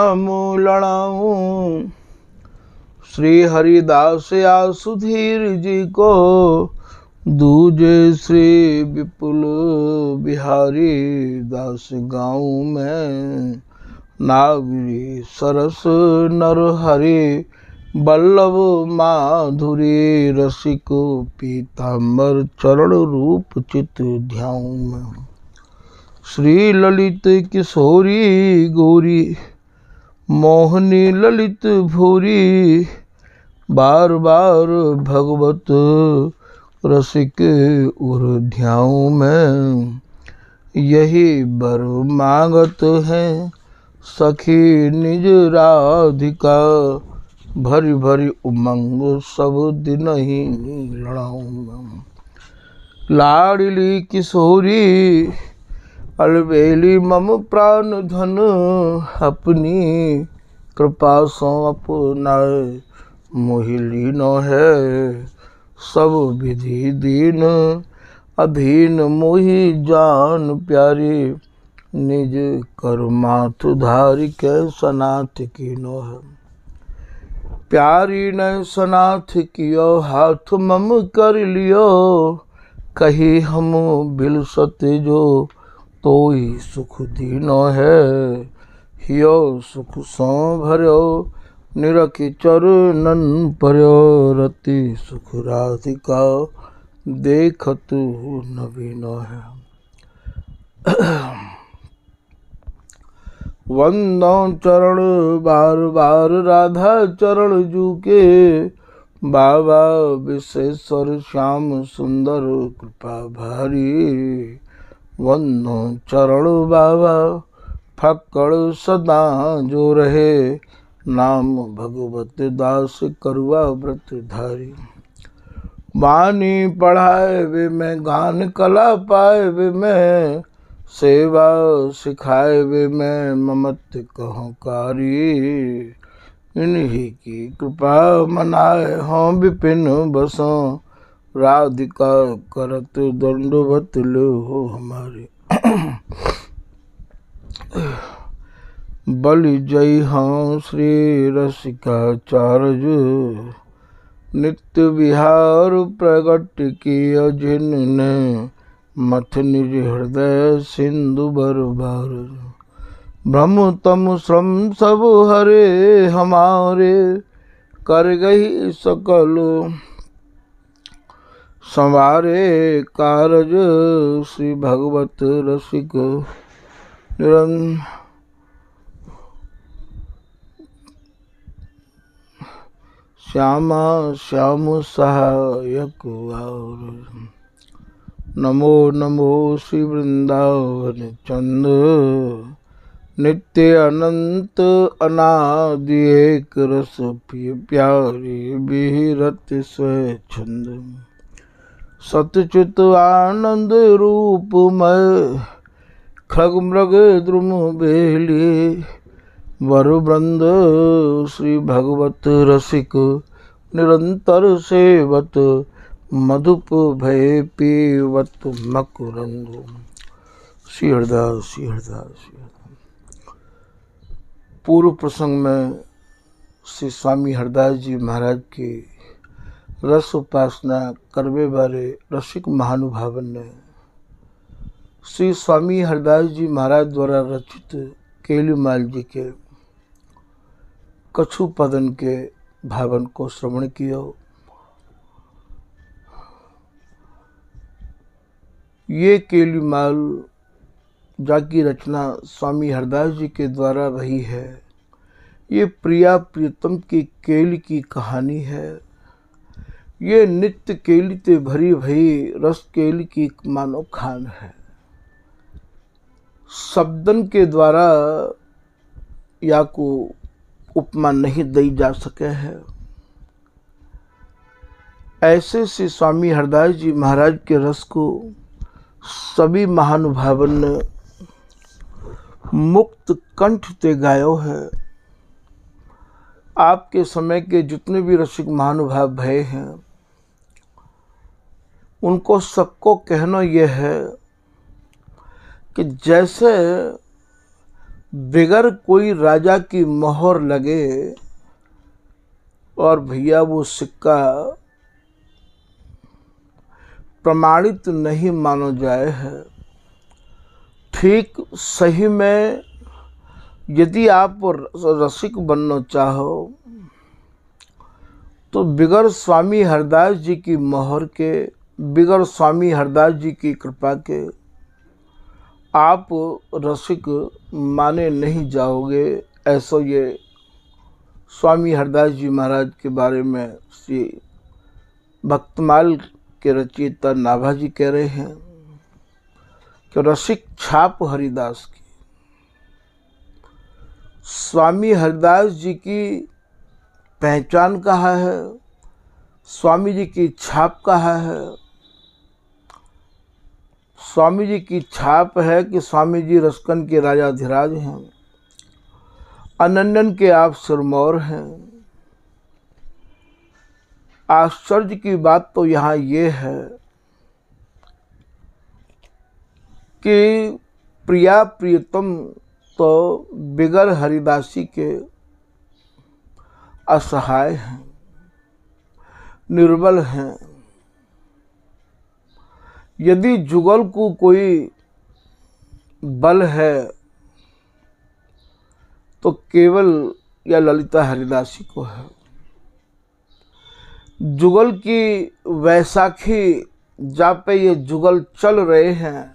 हम लड़ाऊं। श्री हरिदास या सुधीर जी को दूजे श्री विपुल बिहारी दास गाँव में। नागरी सरस नरहरि बल्लभ माधुरी रसिक पीताम्बर चरण रूप चित ध्याऊं में। श्री ललित किशोरी गौरी मोहनी ललित भूरी बार बार भगवत रसिक उर ध्याऊं में। यही बर मांगत है सखी निज राधिका भरी भरी उमंग सब दिन ही लड़ाऊं। लाडली किशोरी अलबेली मम प्राण धन अपनी कृपा सो अपनाए मोहिली न है। सब विधि दीन अधीन मोहि जान प्यारी निज करमाथ धारी के सनाथ की नो है। प्यारी ने सनाथ कियो हाथ मम कर लियो कही हम बिलसत जो तो ही सुख दीनो है। हियो सुख सो भर्यो निरखि चरणन पर्यो रति सुख राधिका देखत नवीनो है। वंदो चरण बार बार राधा चरण जूके बाबा विश्वेश्वर श्याम सुंदर कृपा भारी। वंदो चरण बाबा फक्कड़ सदा जो रहे नाम भगवत दास करुआ व्रत धारी। वाणी पढ़ाए वे मैं गान कला पाए वे मैं सेवा सिखाए वे मैं ममत कहूँ कारी। इन्हीं की कृपा मनाए हों विपिन बसों राधिका करत दंडवत लो हो हमारे। बलि जय हाँ श्री रसिकाचार्य नित्य विहार प्रगट किया जिनने मथ निज हृदय सिंधु बरबार। ब्रह्म तम श्रम सब हरे हमारे कर गई सकल संवारे कारज। श्री भगवत रसिक निरंतर श्यामा श्याम सहायक और। नमो नमो श्री वृंदावन चंद नित्य अनंत अनादि एक रस प्यारी बिहरत स्वच्छंद। सतचित आनंद रूपमय खग मृग द्रुम बेली वर वृंद। श्री भगवत रसिक निरंतर सेवत मधुप भय पीवत मकुरंद। श्री हरदास श्री हरदास श्री हरदास। पूर्व प्रसंग में श्री स्वामी हरदास जी महाराज की रस उपासना करवे बारे रसिक महानुभावन ने श्री स्वामी हरदास जी महाराज द्वारा रचित केलूमाल जी के कछु पदन के भावन को श्रवण किया। ये केलूमाल जाकी रचना स्वामी हरदास जी के द्वारा रही है। ये प्रिया प्रियतम की केली की कहानी है। ये नित्य केली ते भरी भई रस केली की मानो खान है। शब्दन के द्वारा या को उपमा नहीं दी जा सके है। ऐसे से स्वामी हरदास जी महाराज के रस को सभी महानुभावन ने मुक्त कंठ ते गायो है। आपके समय के जितने भी रसिक महानुभाव भय हैं उनको सबको कहना यह है कि जैसे बगैर कोई राजा की मोहर लगे और भैया वो सिक्का प्रमाणित नहीं माना जाए है। ठीक सही में यदि आप रसिक बनना चाहो तो बगैर स्वामी हरदास जी की मोहर के, बगैर स्वामी हरदास जी की कृपा के आप रसिक माने नहीं जाओगे। ऐसा ये स्वामी हरदास जी महाराज के बारे में श्री भक्तमाल के रचयिता नाभा जी कह रहे हैं कि रसिक छाप हरिदास की। स्वामी हरदास जी की पहचान कहाँ है, स्वामी जी की छाप कहाँ है। स्वामी जी की छाप है कि स्वामी जी रसकन के राजाधिराज हैं, अनन्यन के आप सिरमौर हैं। आश्चर्य की बात तो यहाँ ये है कि प्रिया प्रियतम तो बगैर हरिदासी के असहाय हैं, निर्बल हैं। यदि जुगल को कोई बल है तो केवल या ललिता हरिदासी को है। जुगल की वैसाखी जहाँ पे ये जुगल चल रहे हैं,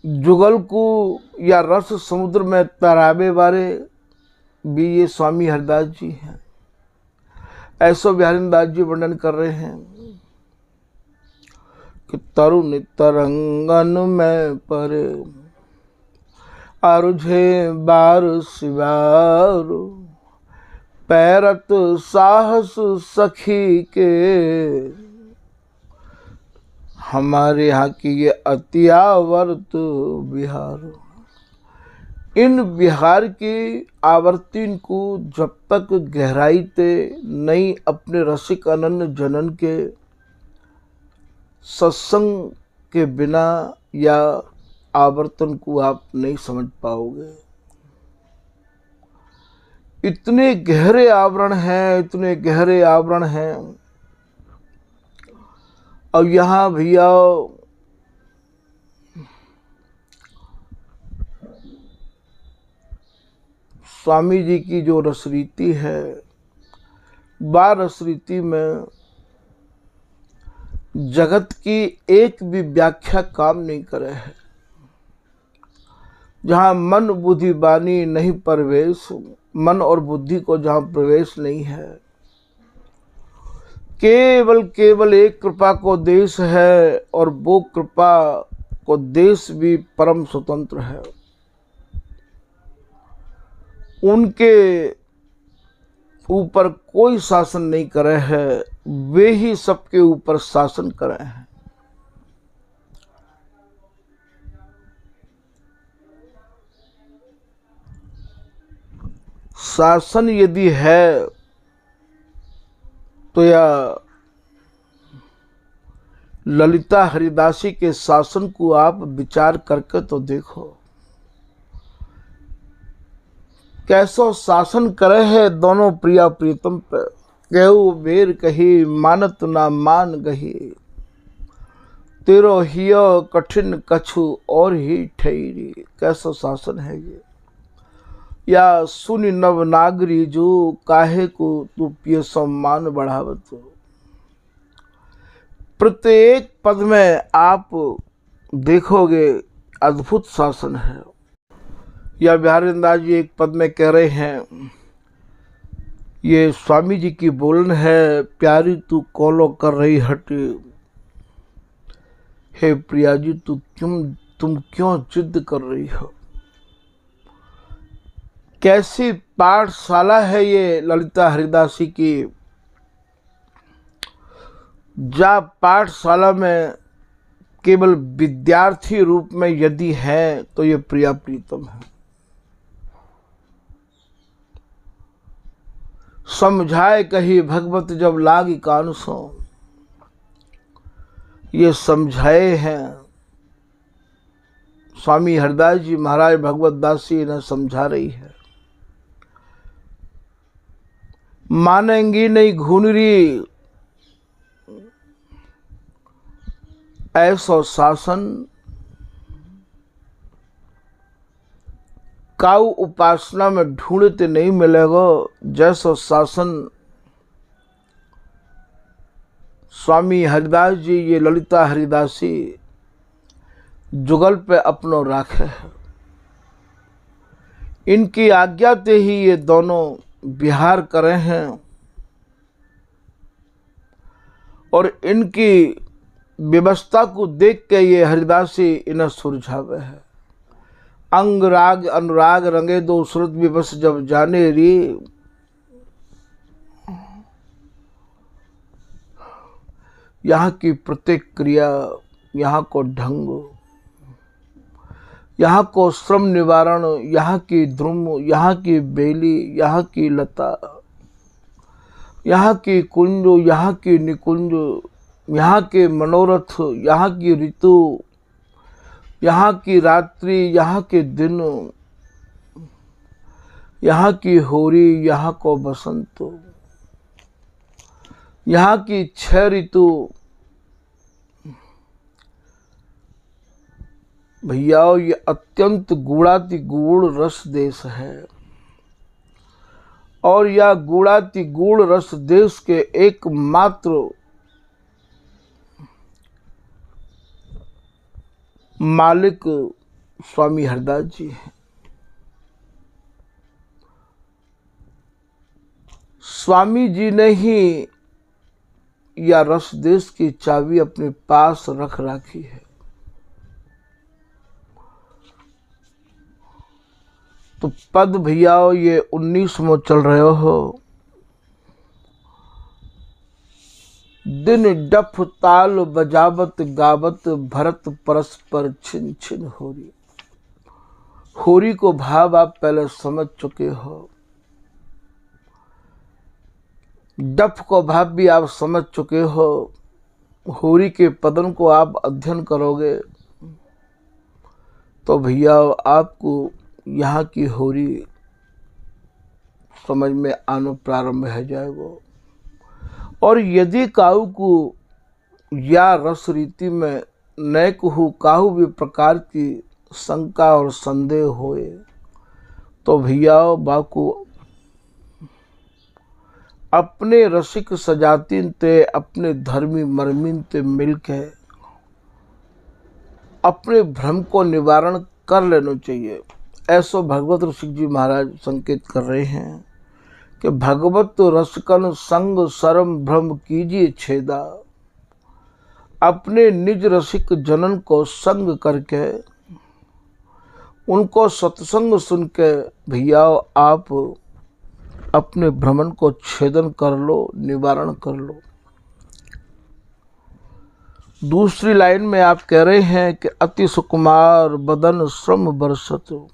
जुगल को या रस समुद्र में तैरावे वाले भी ये स्वामी हरदास जी हैं। ऐसो बिहारी दास जी वर्णन कर रहे हैं कि तरुण तरंगन में परे आरुझे बार सिवार, पैरत साहस सखी के। हमारे यहाँ की ये अतियावर्त बिहार, इन बिहार की आवर्तीन को जब तक गहराई ते नहीं अपने रसिक अनन्य जनन के सत्संग के बिना या आवर्तन को आप नहीं समझ पाओगे। इतने गहरे आवरण हैं, इतने गहरे आवरण हैं। और यहाँ भैया स्वामी जी की जो रसरीति है, बा रसरीति में जगत की एक भी व्याख्या काम नहीं करे है। जहाँ मन बुद्धि वाणी नहीं प्रवेश, मन और बुद्धि को जहाँ प्रवेश नहीं है, केवल केवल एक कृपा को देश है और वो कृपा को देश भी परम स्वतंत्र है। उनके ऊपर कोई शासन नहीं करे है, वे ही सबके ऊपर शासन करे हैं। शासन यदि है तो या ललिता हरिदासी के शासन को आप विचार करके तो देखो, कैसो शासन करे है दोनों प्रिया प्रीतम पे। केहू बेर कही मानत ना मान गही, तेरो हियो कठिन कछु और ही ठहरी। कैसो शासन है ये। या सुनि नव नागरी जो काहे को तू पिय सम्मान बढ़ावत। प्रत्येक पद में आप देखोगे अद्भुत शासन है। या बिहारी दास जी एक पद में कह रहे हैं, ये स्वामी जी की बोलन है, प्यारी तू कौलो कर रही हटी, हे प्रिया जी तुम क्यों जिद कर रही हो। कैसी पाठशाला है ये ललिता हरिदासी की, जा पाठशाला में केवल विद्यार्थी रूप में यदि है तो ये प्रिया प्रीतम है। समझाए कही भगवत जब लागी कान सो, ये समझाए हैं स्वामी हरदास जी महाराज भगवत दासी इन्हें समझा रही है। मानेंगी नहीं घूनरी ऐसो शासन, काऊ उपासना में ढूंढते नहीं मिलेगा जैसो शासन। स्वामी हरिदास जी ये ललिता हरिदासी जुगल पे अपनो राखे है। इनकी आज्ञा ते ही ये दोनों विहार करे हैं और इनकी व्यवस्था को देख के ये हरिदासी इन्हें सुलझावे है। अंग राग अनुराग रंगे दो सुरत विवश जब जाने री, यहाँ की प्रत्येक क्रिया, यहाँ को ढंग, यहाँ को श्रम निवारण, यहाँ की द्रुम, यहाँ की बेली, यहाँ की लता, यहाँ की कुंज, यहाँ की निकुंज, यहाँ के मनोरथ, यहाँ की ऋतु, यहाँ की रात्रि, यहाँ के दिन, यहाँ की होरी, यहाँ को बसंत, यहाँ की 6 ऋतु। भैया ये अत्यंत गूढ़ाति गूढ़ रस देश है और यह गूढ़ाति गूढ़ रस देश के एकमात्र मालिक स्वामी हरदास जी हैं। स्वामी जी ने ही या रस देश की चाबी अपने पास रख रखी है। तो पद भैया ये 19वां चल रहे हो। दिन डफ ताल बजावत गावत भरत परस्पर छिन छिन होरी। होरी को भाव आप पहले समझ चुके हो, डफ को भाव भी आप समझ चुके हो। होरी के पदन को आप अध्ययन करोगे तो भैया आपको यहाँ की होरी समझ में आना प्रारंभ हो जाएगा। और यदि काहू को या रस रीति में न कहू काहू भी प्रकार की शंका और संदेह होए तो भैया बाकू अपने रसिक सजातीन ते अपने धर्मी मर्मीन ते मिलके अपने भ्रम को निवारण कर लेना चाहिए। ऐसो भगवत ऋषि जी महाराज संकेत कर रहे हैं कि भगवत रसकन संग शरम भ्रम कीजिए छेदा। अपने निज रसिक जनन को संग करके उनको सत्संग सुन के भैया आप अपने भ्रमण को छेदन कर लो, निवारण कर लो। दूसरी लाइन में आप कह रहे हैं कि अति सुकुमार बदन श्रम बरसत।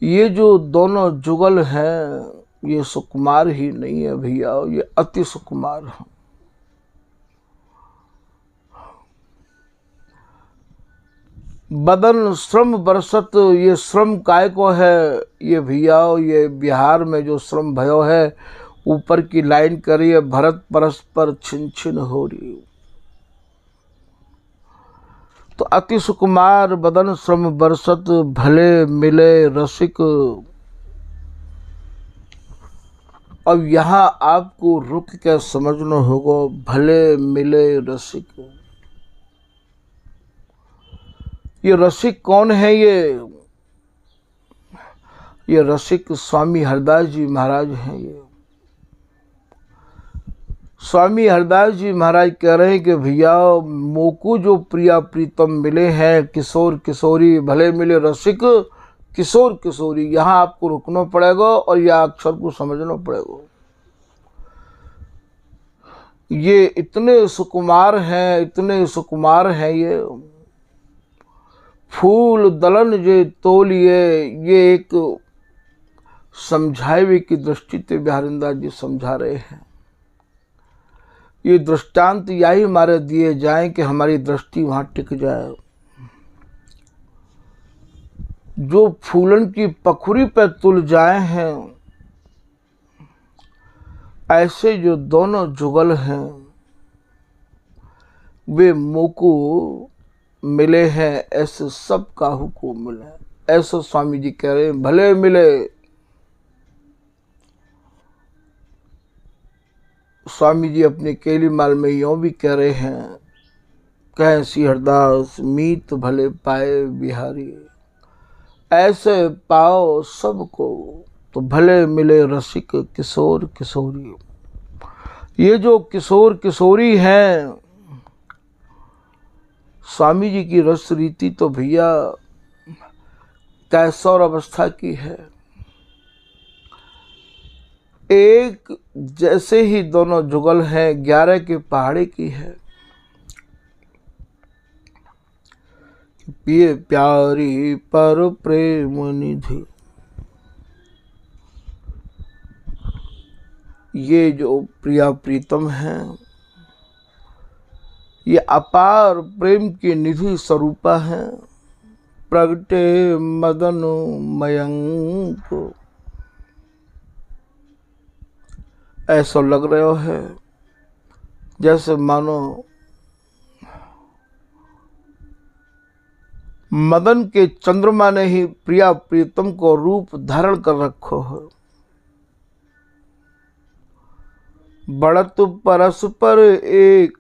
ये जो दोनों जुगल हैं ये सुकुमार ही नहीं है भैया, ये अति सुकुमार है। बदन श्रम बरसत, ये श्रम काय को है ये भैया, ये बिहार में जो श्रम भयो है ऊपर की लाइन करिए भरत परस्पर छिन छिन हो रही। तो अति सुकुमार बदन श्रम बरसत भले मिले रसिक। अब यहाँ आपको रुक के समझना होगा भले मिले रसिक। ये रसिक कौन है? ये रसिक स्वामी हरदास जी महाराज हैं। ये स्वामी हरदास जी महाराज कह रहे हैं कि भैया मोको जो प्रिया प्रीतम मिले हैं किशोर किशोरी, भले मिले रसिक किशोर किशोरी, यहाँ आपको रुकना पड़ेगा और यह अक्षर को समझना पड़ेगा। ये इतने सुकुमार हैं, इतने सुकुमार हैं। ये फूल दलन जे तोलिए, ये एक समझावे की दृष्टि से बिहारिंदास जी समझा रहे हैं। ये दृष्टांत यही हमारे दिए जाएं कि हमारी दृष्टि वहाँ टिक जाए। जो फूलन की पखुरी पे तुल जाए हैं, ऐसे जो दोनों जुगल हैं वे मोको मिले हैं, ऐसे सब काहू को मिले। ऐसा स्वामी जी कह रहे हैं, भले मिले। स्वामी जी अपने केलीमाल में यों भी कह रहे हैं, कहें श्री हरदास मीत भले पाए बिहारी, ऐसे पाओ सबको तो भले मिले रसिक किशोर किशोरी। ये जो किशोर किशोरी हैं, स्वामी जी की रस रीति तो भैया कैशोर अवस्था की है। एक जैसे ही दोनों जुगल हैं, 11 के पहाड़े की है। पिए प्यारी पर प्रेम निधि, ये जो प्रिया प्रीतम हैं, ये अपार प्रेम की निधि स्वरूपा है। प्रगटे मदन मयंक, ऐसा लग रहा है जैसे मानो मदन के चंद्रमा ने ही प्रिया प्रीतम को रूप धारण कर रखो है। बढ़त परस्पर एक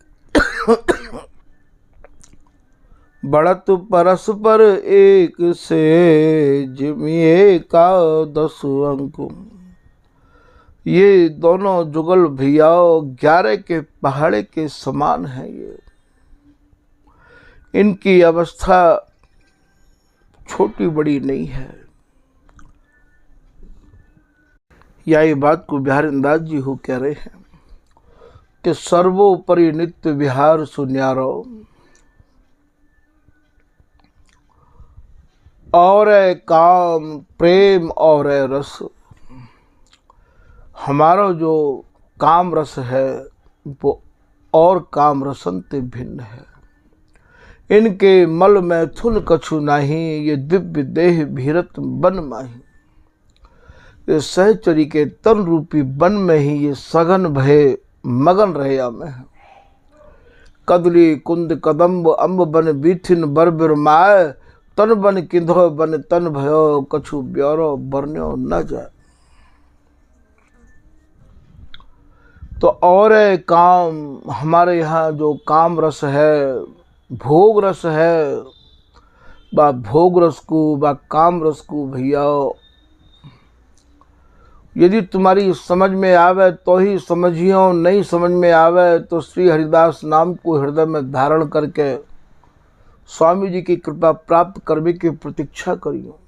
बढ़त परस्पर एक से जिमिए का 10 अंक। ये दोनों जुगल भैयाओ 11 के पहाड़े के समान है। ये इनकी अवस्था छोटी बड़ी नहीं है। यही बात को बिहारीदास जी हो कह रहे हैं कि सर्वोपरि नित्य विहार सुन्यारो, और काम प्रेम और रस। हमारा जो काम रस है वो और काम रसन ते भिन्न है। इनके मल मैथुन कछु नहीं, ये दिव्य देह भीरत बन माही। ये सहचरी के तन रूपी बन में ही ये सघन भय मगन रहे में। कदली कुंद कदम्ब अम्ब बन बीथिन बर बिर माय, तन बन किंधो बन तन भयो, कछु ब्योरो बरन्यो न जाए। तो और काम, हमारे यहाँ जो काम रस है, भोग रस है, बा भोग रस को बा काम रस को भैया यदि तुम्हारी समझ में आवे तो ही समझियो, नहीं समझ में आवे तो श्री हरिदास नाम को हृदय में धारण करके स्वामी जी की कृपा प्राप्त करने की प्रतीक्षा करियो।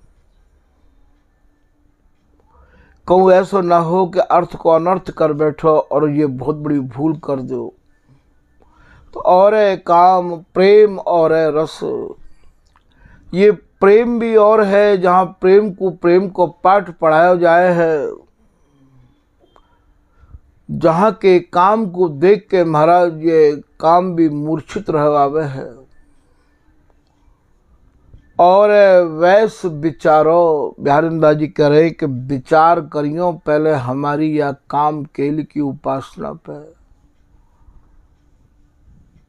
कहूँ ऐसा ना हो कि अर्थ को अनर्थ कर बैठो और ये बहुत बड़ी भूल कर दो। तो और है काम प्रेम और है रस। ये प्रेम भी और है, जहाँ प्रेम को पाठ पढ़ाया जाए है, जहाँ के काम को देख के महाराज ये काम भी मूर्छित रहवावे है। और वैस विचारो, बिहारीदास जी कह रहे कि विचार करियो पहले हमारी या काम केल की उपासना पे।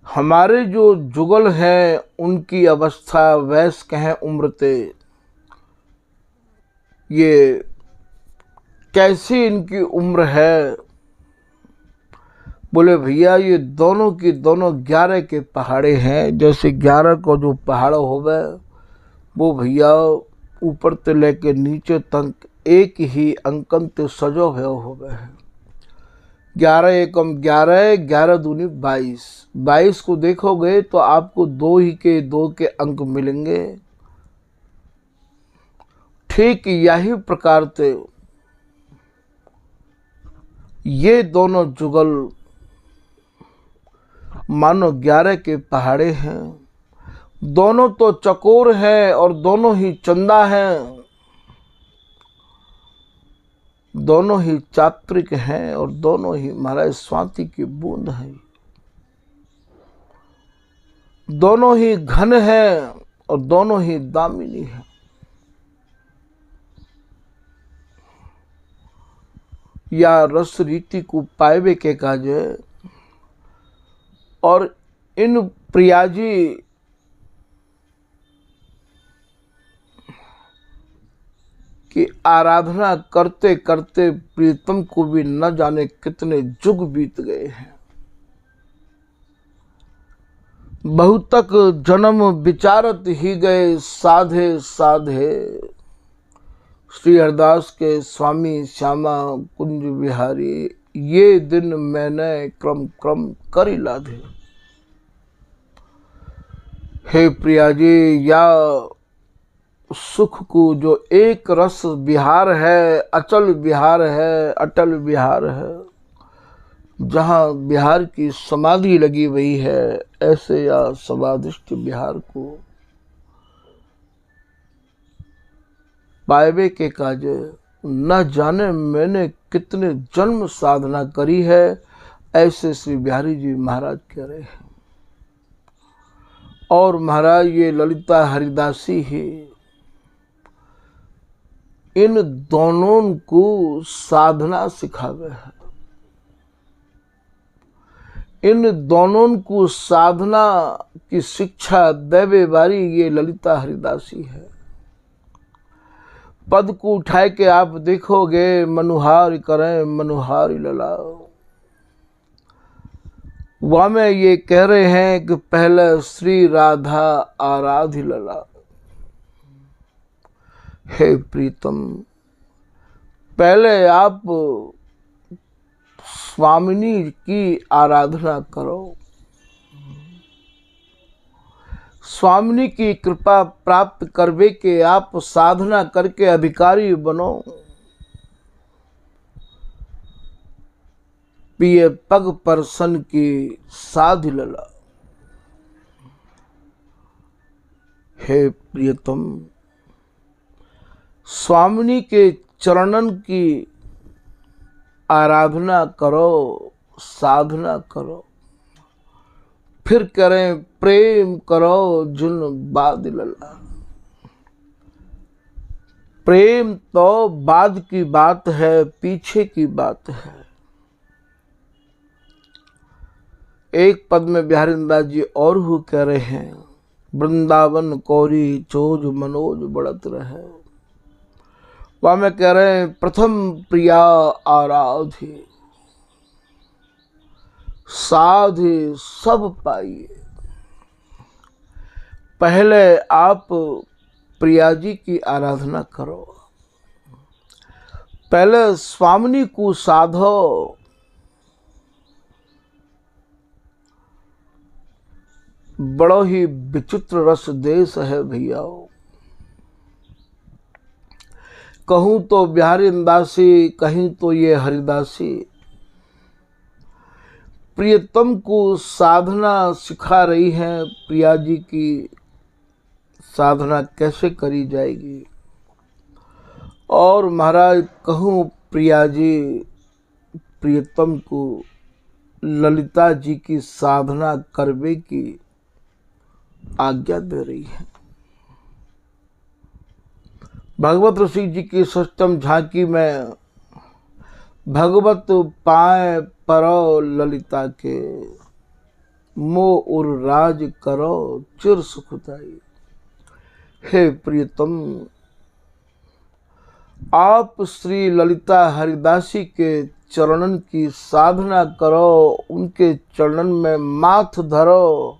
हमारे जो जुगल हैं उनकी अवस्था वैस कहें उम्रते, ये कैसी इनकी उम्र है। बोले भैया ये दोनों की दोनों 11 के पहाड़े हैं। जैसे 11 को जो पहाड़ होवे वो भैया ऊपर से लेके नीचे तक एक ही अंकन ते सजो हुए होवे है। 11 एकम 11, 11 दूनी 22। 22 को देखोगे तो आपको 2 के अंक मिलेंगे। ठीक यही प्रकार से ये दोनों जुगल मानो 11 के पहाड़े हैं। दोनों तो चकोर हैं और दोनों ही चंदा हैं, दोनों ही चात्रिक हैं और दोनों ही महाराज स्वाति की बूंद है। दोनों ही घन हैं और दोनों ही दामिनी हैं। या रस रीति को पाएबे के काजे। और इन प्रियाजी की आराधना करते करते प्रीतम को भी न जाने कितने युग बीत गए हैं। बहुतक जन्म विचारत ही गए साधे साधे, श्री हरदास के स्वामी श्यामा कुंज बिहारी, ये दिन मैंने क्रम क्रम करी लाधे। हे प्रिया जी, या सुख को जो एक रस विहार है, अचल विहार है, अटल विहार है, जहाँ बिहार की समाधि लगी हुई है, ऐसे या समाधिष्ट बिहार को पाएबे के काजे न जाने मैंने कितने जन्म साधना करी है, ऐसे श्री बिहारी जी महाराज कह रहे हैं। और महाराज ये ललिता हरिदासी ही इन दोनों को साधना सिखावे है। इन दोनों को साधना की शिक्षा देवे वाली ये ललिता हरिदासी है। पद को उठाए के आप देखोगे, मनुहार करें मनुहारी ललाओ। वहां में ये कह रहे हैं कि पहले श्री राधा आराध्य लला। हे प्रीतम, पहले आप स्वामिनी की आराधना करो, स्वामिनी की कृपा प्राप्त करवे के आप साधना करके अधिकारी बनो। पिए पग परसन की साधि लला। हे प्रियतम, स्वामिनी के चरणन की आराधना करो, साधना करो, फिर करें प्रेम करो जुन बाद लला। प्रेम तो बाद की बात है, पीछे की बात है। एक पद में बिहारीदास जी और हु कह रहे हैं, वृंदावन कौरी चोज मनोज बढ़त रहे। वहां में कह रहे हैं, प्रथम प्रिया आराध्य साधे सब पाइए। पहले आप प्रिया जी की आराधना करो, पहले स्वामिनी को साधो। बड़ो ही विचित्र रस देश है भैया। कहूं तो बिहारीदासी, कहीं तो ये हरिदासी। प्रियतम को साधना सिखा रही हैं, प्रिया जी की साधना कैसे करी जाएगी। और महाराज कहूं प्रिया जी प्रियतम को ललिता जी की साधना करवे की आज्ञा दे रही है। भगवत ऋषि जी की सष्टम झांकी में भगवत पाए परो ललिता के, मोह उर राज करो चिर सुखदाई। हे प्रियतम, आप श्री ललिता हरिदासी के चरणन की साधना करो, उनके चरणन में माथ धरो,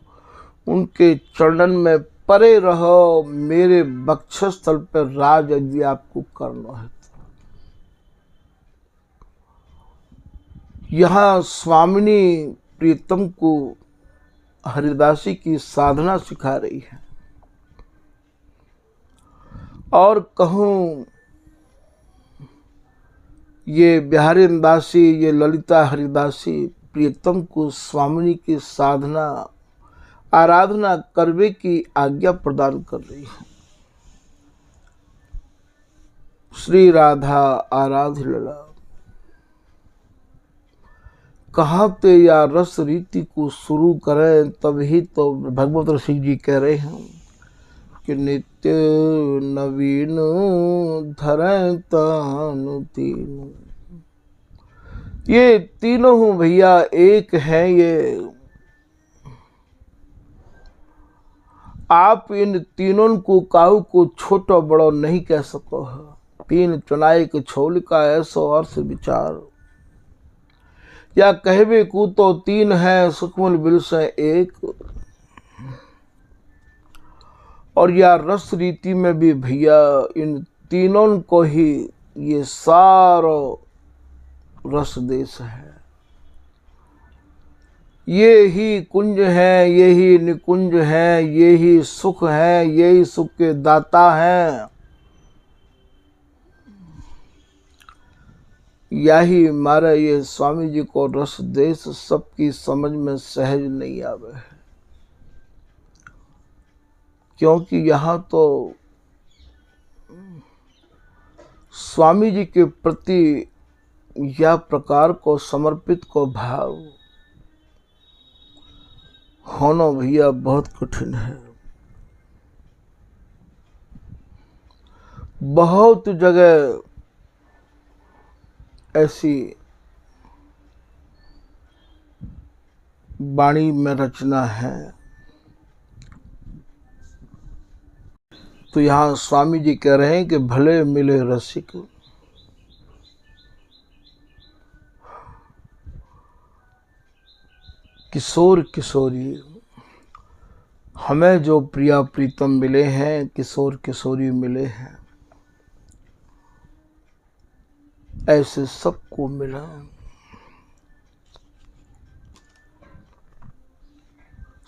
उनके चरणन में परे रहो। मेरे वक्षस्थल पर राज यदि आपको करना है। यहाँ स्वामिनी प्रीतम को हरिदासी की साधना सिखा रही है। और कहूं ये बिहारीदासी, ये ललिता हरिदासी प्रीतम को स्वामिनी की साधना आराधना करवे की आज्ञा प्रदान कर रही है। श्री राधा आराध्य लला। कहाँ ते या रस रीति को शुरू करें, तभी तो भगवत ऋषि जी कह रहे हैं कि नित्य नवीन धरें तानु तीनु। ये तीनों हूँ भैया एक हैं ये, आप इन तीनों को काहू को छोटा बड़ो नहीं कह सको है। तीन चुनाई के छोल का ऐसो अर्थ विचार, या कहवे को तो तीन है सुखमन बिल से एक, और या रस रीति में भी भैया इन तीनों को ही ये सारो रस देश है। ये ही कुंज है, ये ही निकुंज है, ये ही सुख है, यही सुख के दाता है। यही मारा ये स्वामी जी को रस देश सबकी समझ में सहज नहीं आवे है, क्योंकि यहाँ तो स्वामी जी के प्रति या प्रकार को समर्पित को भाव होना भैया बहुत कठिन है। बहुत जगह ऐसी वाणी में रचना है, तो यहाँ स्वामी जी कह रहे हैं कि भले मिले रसिक, किशोर किशोरी, हमें जो प्रिया प्रीतम मिले हैं, किशोर किशोरी मिले हैं, ऐसे सबको मिला।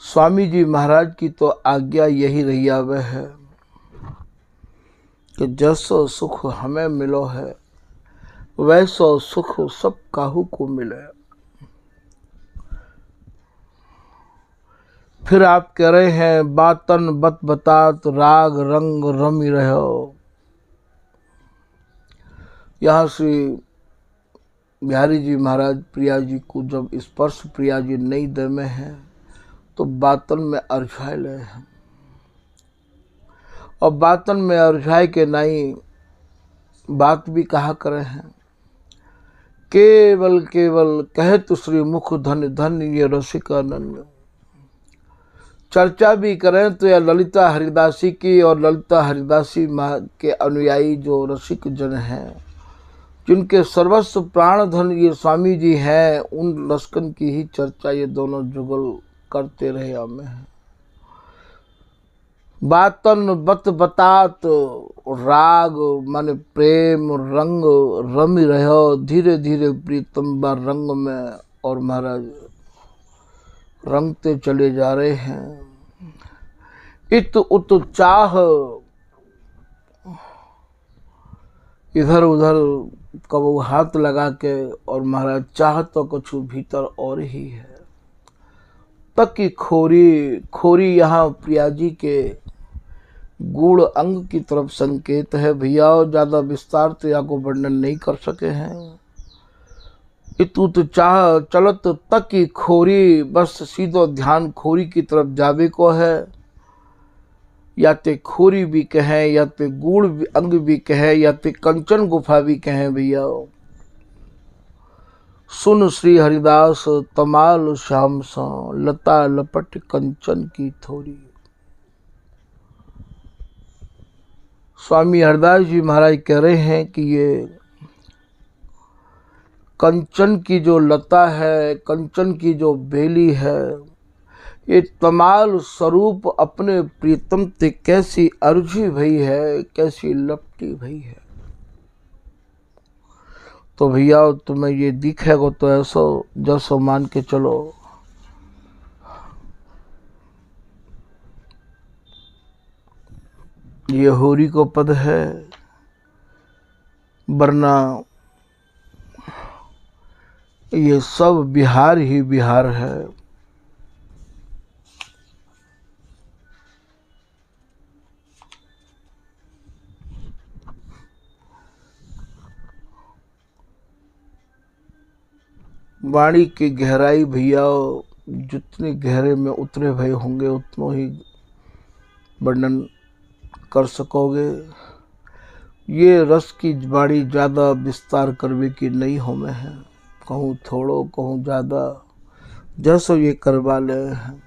स्वामी जी महाराज की तो आज्ञा यही रही आवे है कि जैसो सुख हमें मिलो है, वैसो सुख सब काहू को मिले। फिर आप कह रहे हैं बातन बत बतात राग रंग रमी रहो। यहाँ श्री बिहारी जी महाराज प्रिया जी को जब स्पर्श प्रिया जी नहीं दे में है तो बातन में अरझाए ले हैं, और बातन में अरझाए के नहीं बात भी कहा करे हैं। केवल केवल कहे तो श्री मुख धन धन ये रसिका नन्य। चर्चा भी करें तो यह ललिता हरिदासी की, और ललिता हरिदासी माँ के अनुयायी जो रसिक जन हैं, जिनके सर्वस्व प्राण धन ये स्वामी जी हैं, उन रसिकन की ही चर्चा ये दोनों जुगल करते रहे हमें हैं। बातन बत बतात राग मन प्रेम रंग रमी रहो, धीरे धीरे प्रीतम बा रंग में, और महाराज रंगते चले जा रहे हैं। इत उत चाह, इधर उधर कबू हाथ लगा के, और महाराज चाह तो कुछ भीतर और ही है। तक की खोरी, खोरी यहाँ प्रिया जी के गूढ़ अंग की तरफ संकेत है भैया, ज्यादा विस्तार से आपको वर्णन नहीं कर सके हैं। इतुत चाह चलत तक की खोरी, बस सीधो ध्यान खोरी की तरफ जावे को है। या ते खोरी भी कहें, या ते गूढ़ अंग भी कहें, या ते कंचन गुफा भी कहें भैया। सुन श्री हरिदास तमाल श्याम सा, लता लपट कंचन की थोरी। स्वामी हरदास जी महाराज कह रहे हैं कि ये कंचन की जो लता है, कंचन की जो बेली है, ये तमाल स्वरूप अपने प्रीतम ते कैसी अर्जी भई है, कैसी लपटी भई है। तो भैया तुम्हें ये दिखेगा तो ऐसो जैसो मान के चलो। ये होरी को पद है, वरना ये सब बिहार ही बिहार है। वाणी की गहराई भैया जितने गहरे में उतरे भय होंगे उतनों ही वर्णन कर सकोगे। ये रस की वाणी ज़्यादा विस्तार करवे की नहीं हो में है, कहूँ थोड़ो कहूँ ज़्यादा, जैसो ये करवा ले हैं।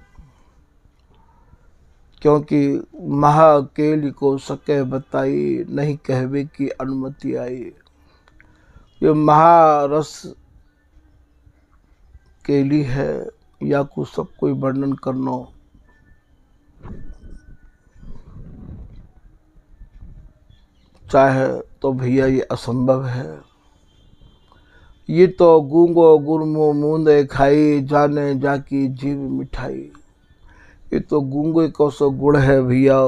क्योंकि महा अकेली को सके बताई, नहीं कहवे की अनुमति आई। ये महारस केली है, या को सब कोई वर्णन करना चाहे तो भैया ये असंभव है। ये तो गूंगो गुरमो मूंदे खाई, जाने जाकी जीव मिठाई। ये तो गूंगे को सो गुड़ है भैया,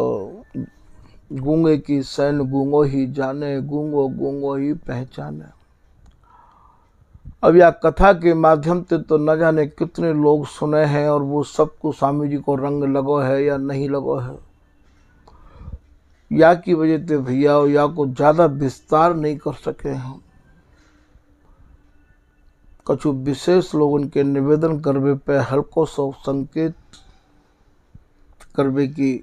गूंगे की सैन गूंगो ही जाने, गूंगो गूंगो ही पहचाने। अब यह कथा के माध्यम से तो न जाने कितने लोग सुने हैं, और वो सबको स्वामी जी को रंग लगो है या नहीं लगो है, या की वजह से भैया या को ज्यादा विस्तार नहीं कर सके हैं। कछु विशेष लोगों के निवेदन करवे पे हल्को सो संकेत करवे की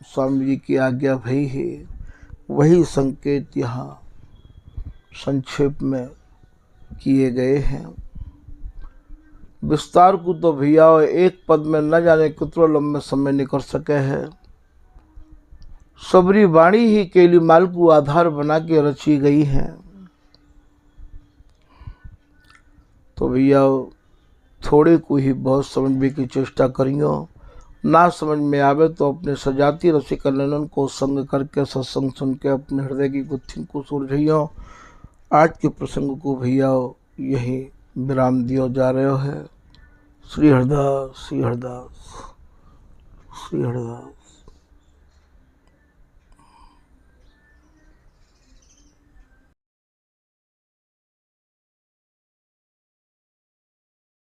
स्वामी जी की आज्ञा भई है। वही संकेत यहाँ संक्षेप में किए गए हैं। विस्तार को तो भैया एक पद में न जाने कितने लंबे समय नहीं कर सके हैं। सबरी वाणी ही केली माल को आधार बना के रची गई है। तो भैया थोड़े को ही बहुत समझने की चेष्टा करियो, ना समझ में आवे तो अपने सजाती रसिक ननन को संग करके सत्संग सुन के अपने हृदय की गुत्थी को सुलझियो। आज के प्रसंग को भैया यही विराम दियो जा रहे है। श्री हरदास, श्री हरदास, श्री हरदास।